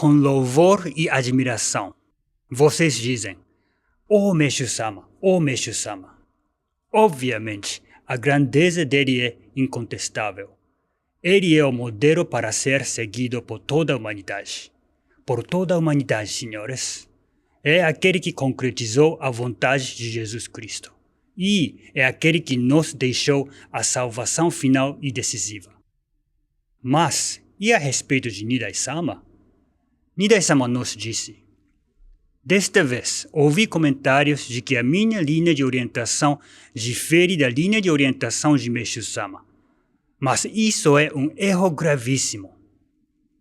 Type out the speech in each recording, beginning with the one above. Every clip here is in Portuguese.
com louvor e admiração. Vocês dizem, "Oh Meixo-sama, oh Meixo-sama." Obviamente, a grandeza dele é incontestável. Ele é o modelo para ser seguido por toda a humanidade. Por toda a humanidade, senhores. É aquele que concretizou a vontade de Jesus Cristo. E é aquele que nos deixou a salvação final e decisiva. Mas, e a respeito de Nidai-sama? Nidai-sama nos disse, "Desta vez, ouvi comentários de que a minha linha de orientação difere da linha de orientação de Meixo-sama. Mas isso é um erro gravíssimo.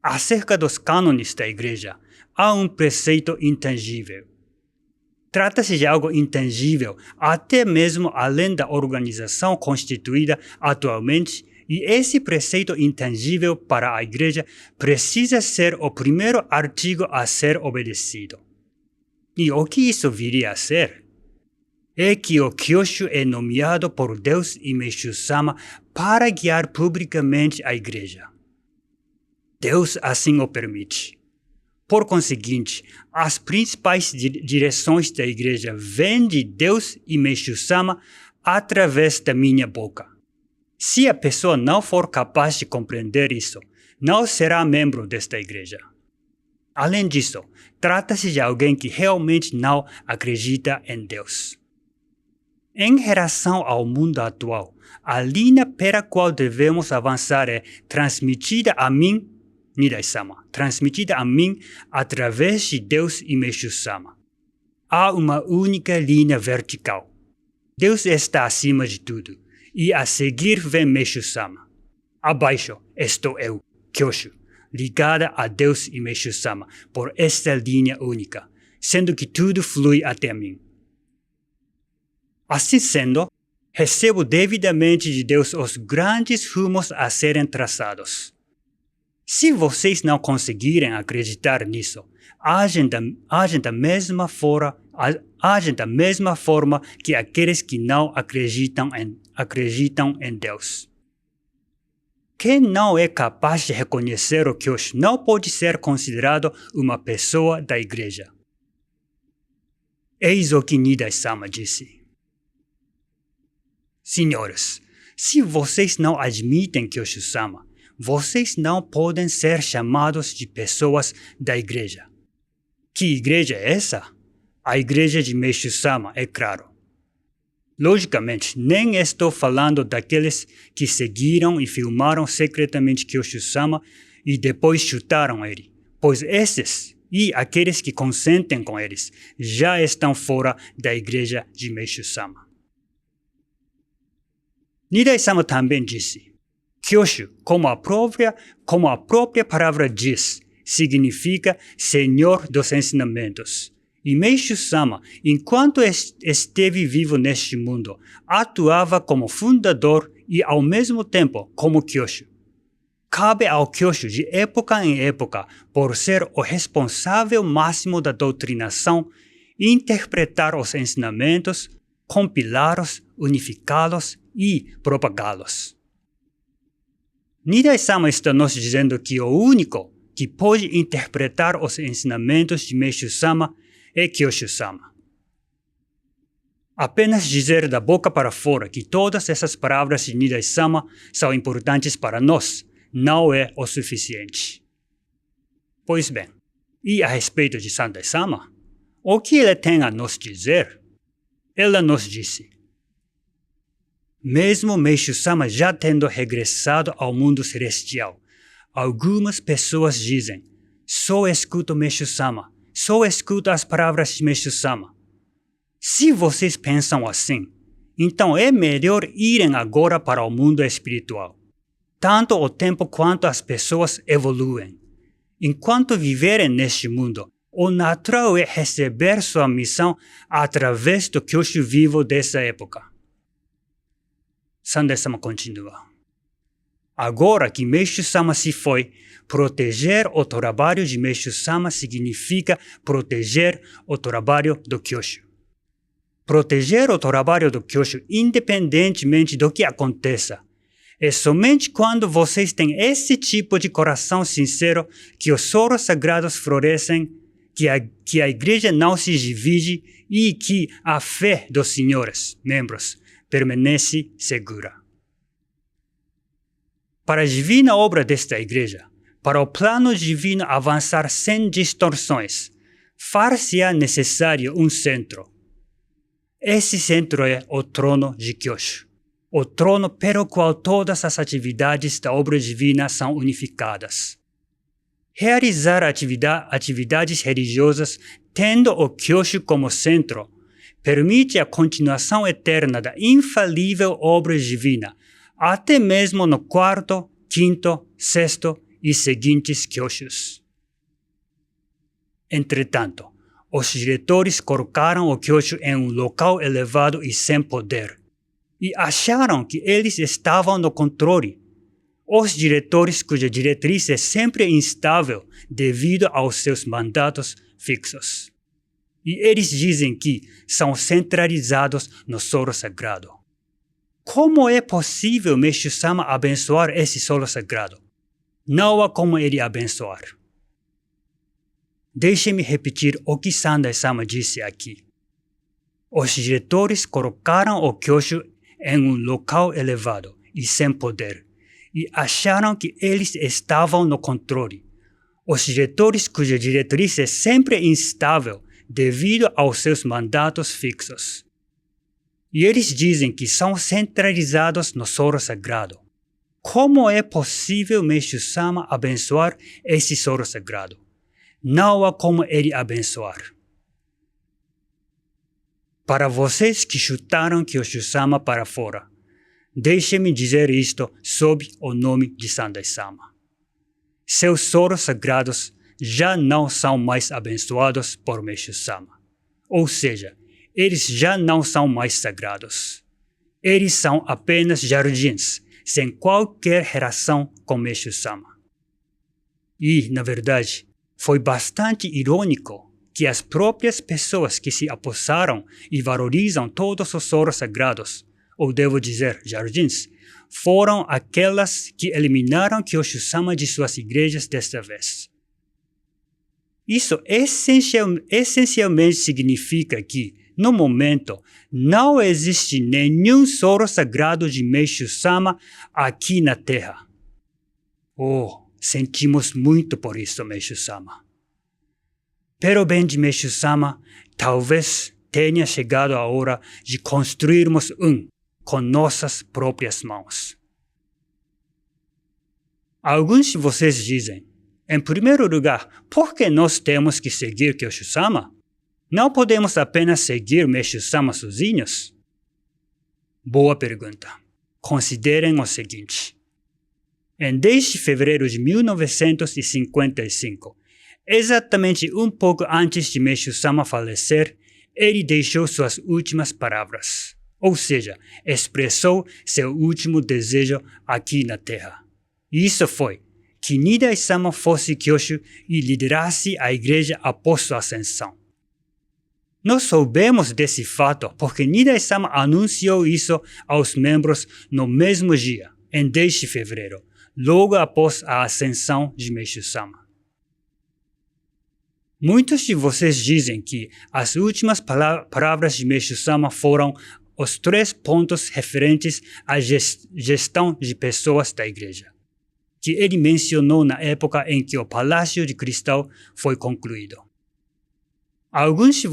Acerca dos cânones da igreja, há um preceito intangível. Trata-se de algo intangível, até mesmo além da organização constituída atualmente, e esse preceito intangível para a igreja precisa ser o primeiro artigo a ser obedecido. E o que isso viria a ser? É que o Kyoshu é nomeado por Deus e Meixo-sama para guiar publicamente a igreja. Deus assim o permite. Por conseguinte, as principais direções da igreja vêm de Deus e Meixo-sama através da minha boca. Se a pessoa não for capaz de compreender isso, não será membro desta igreja. Além disso, trata-se de alguém que realmente não acredita em Deus. Em relação ao mundo atual, a linha pela qual devemos avançar é transmitida a mim, Nidai-sama, transmitida a mim através de Deus e Meixo-sama. Há uma única linha vertical. Deus está acima de tudo, e a seguir vem Meixo-sama. Abaixo estou eu, Kyoshu, ligada a Deus e Meixo-sama por esta linha única, sendo que tudo flui até mim. Assim sendo, recebo devidamente de Deus os grandes rumos a serem traçados. Se vocês não conseguirem acreditar nisso, agem da mesma forma que aqueles que não acreditam em Deus. Quem não é capaz de reconhecer o Kyoshu não pode ser considerado uma pessoa da igreja. Eis o que Nidai-sama disse. Senhores, se vocês não admitem Kyoshu-sama, vocês não podem ser chamados de pessoas da igreja. Que igreja é essa? A igreja de Meixo-sama, é claro. Logicamente, nem estou falando daqueles que seguiram e filmaram secretamente Kyoshu-sama e depois chutaram ele, pois esses e aqueles que consentem com eles já estão fora da igreja de Meixo-sama. Nidai-sama também disse, Kyoshu, como a própria palavra diz, significa Senhor dos Ensinamentos. E Meixo-sama, enquanto esteve vivo neste mundo, atuava como fundador e ao mesmo tempo como Kyoshu. Cabe ao Kyoshu de época em época, por ser o responsável máximo da doutrinação, interpretar os ensinamentos, compilá-los, unificá-los e propagá-los. Nidai-sama está nos dizendo que o único que pode interpretar os ensinamentos de Meixo-sama é Kyoshu-sama. Apenas dizer da boca para fora que todas essas palavras de Nidai-sama são importantes para nós não é o suficiente. Pois bem, e a respeito de Santai-sama? O que ele tem a nos dizer? Ela nos disse, mesmo Meixo-sama já tendo regressado ao mundo celestial, algumas pessoas dizem, só escuto Meixo-sama, só escuto as palavras de Meixo-sama. Se vocês pensam assim, então é melhor irem agora para o mundo espiritual. Tanto o tempo quanto as pessoas evoluem. Enquanto viverem neste mundo, o natural é receber sua missão através do Kyoshu vivo dessa época. Santai-sama continua. Agora que Meixo-sama se foi, proteger o trabalho de Meixo-sama significa proteger o trabalho do Kyoshu. Proteger o trabalho do Kyoshu independentemente do que aconteça É somente quando vocês têm esse tipo de coração sincero que os solos sagrados florescem, que a igreja não se divide e que a fé dos senhores, membros, permanece segura. Para a divina obra desta igreja, para o plano divino avançar sem distorções, far-se-á necessário um centro. Esse centro é o trono de Kyoshu, o trono pelo qual todas as atividades da obra divina são unificadas. Realizar atividades religiosas tendo o Kyoshu como centro permite a continuação eterna da infalível obra divina, até mesmo no quarto, quinto, sexto e seguintes Kyoshus. Entretanto, os diretores colocaram o Kyoshu em um local elevado e sem poder, e acharam que eles estavam no controle. Os diretores cuja diretriz é sempre instável devido aos seus mandatos fixos. E eles dizem que são centralizados no solo sagrado. Como é possível Meixo-sama abençoar esse solo sagrado? Não há como ele abençoar. Deixe-me repetir o que Sandai-sama disse aqui. Os diretores colocaram o Kyoshu em um local elevado e sem poder, e acharam que eles estavam no controle. Os diretores cuja diretriz é sempre instável devido aos seus mandatos fixos. E eles dizem que são centralizados no solo sagrado. Como é possível Meixo-sama abençoar esse solo sagrado? Não há como ele abençoar. Para vocês que chutaram Kyoshu-sama para fora, deixe-me dizer isto sob o nome de Sandai-sama. Seus solos sagrados já não são mais abençoados por Meixo-sama. Ou seja, eles já não são mais sagrados. Eles são apenas jardins, sem qualquer relação com Meixo-sama. E, na verdade, foi bastante irônico que as próprias pessoas que se apossaram e valorizam todos os solos sagrados, ou devo dizer, jardins, foram aquelas que eliminaram Kyoshu-sama de suas igrejas desta vez. Isso essencialmente significa que, no momento, não existe nenhum solo sagrado de Meixo-sama aqui na Terra. Sentimos muito por isso, Meixo-sama. Pelo bem de Meixo-sama, talvez tenha chegado a hora de construirmos com nossas próprias mãos. Alguns de vocês dizem, em primeiro lugar, por que nós temos que seguir Kyoshu-sama? Não podemos apenas seguir Meixo-sama sozinhos? Boa pergunta. Considerem o seguinte. Em 10 de fevereiro de 1955, exatamente um pouco antes de Meixo-sama falecer, ele deixou suas últimas palavras, ou seja, expressou seu último desejo aqui na Terra. E isso foi que Nidai-sama fosse Kyoshu e liderasse a igreja após sua ascensão. Nós soubemos desse fato porque Nidai-sama anunciou isso aos membros no mesmo dia, em 10 de fevereiro, logo após a ascensão de Meixo-sama. Muitos de vocês dizem que as últimas palavras de Meixo-sama foram os 3 pontos referentes à gestão de pessoas da igreja, que ele mencionou na época em que o Palácio de Cristal foi concluído. Alguns de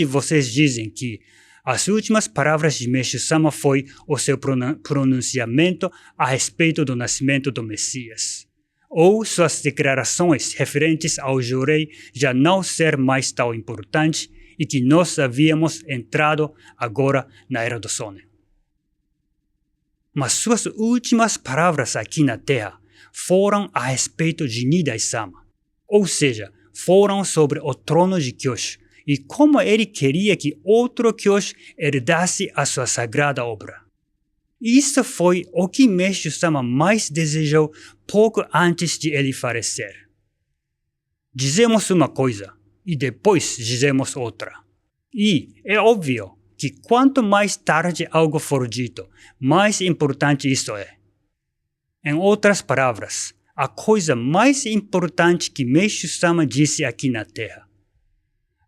vocês dizem que as últimas palavras de Meixo-sama foi o seu pronunciamento a respeito do nascimento do Messias, ou suas declarações referentes ao jurei já não ser mais tão importante e que nós havíamos entrado agora na Era do Sonen. Mas suas últimas palavras aqui na Terra foram a respeito de Nidai-sama, ou seja, foram sobre o trono de Kyoshu e como ele queria que outro Kyoshu herdasse a sua sagrada obra. Isso foi o que Meixo-sama mais desejou pouco antes de ele falecer. Dizemos uma coisa e depois dizemos outra. E é óbvio que quanto mais tarde algo for dito, mais importante isso é. Em outras palavras, a coisa mais importante que Meishu-sama disse aqui na Terra.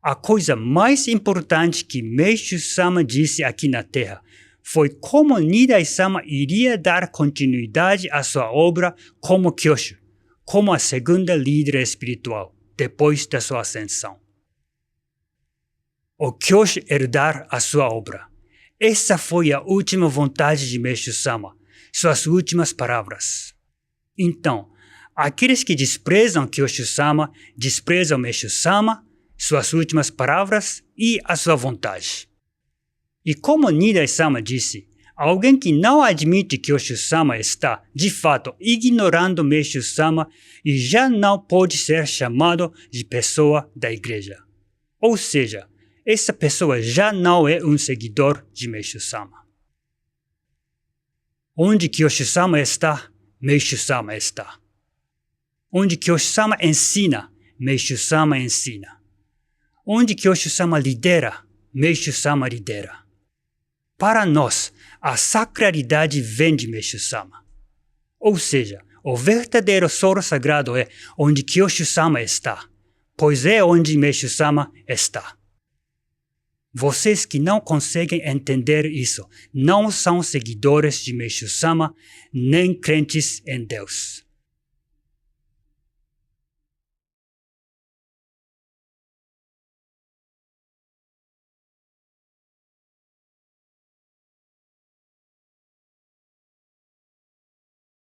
A coisa mais importante que Meishu-sama disse aqui na Terra foi como Nidai-sama iria dar continuidade à sua obra como Kyoshu, como a segunda líder espiritual, depois da sua ascensão. O Kyoshu herdar a sua obra. Essa foi a última vontade de Meishu-sama, suas últimas palavras. Então, aqueles que desprezam Kyoshu-sama, desprezam Meishu-sama, suas últimas palavras e a sua vontade. E como Nidai-sama disse, alguém que não admite que Kyoshu-sama está, de fato, ignorando Meishu-sama e já não pode ser chamado de pessoa da igreja. Ou seja, essa pessoa já não é um seguidor de Meishu-sama. Onde Kyoshu-sama está, Meishu-sama está. Onde Kyoshu-sama ensina, Meishu-sama ensina. Onde Kyoshu-sama lidera, Meishu-sama lidera. Para nós, a sacralidade vem de Meishu-sama. Ou seja, o verdadeiro solo sagrado é onde Kyoshu-sama está, pois é onde Meishu-sama está. Vocês que não conseguem entender isso não são seguidores de Meishu-sama nem crentes em Deus.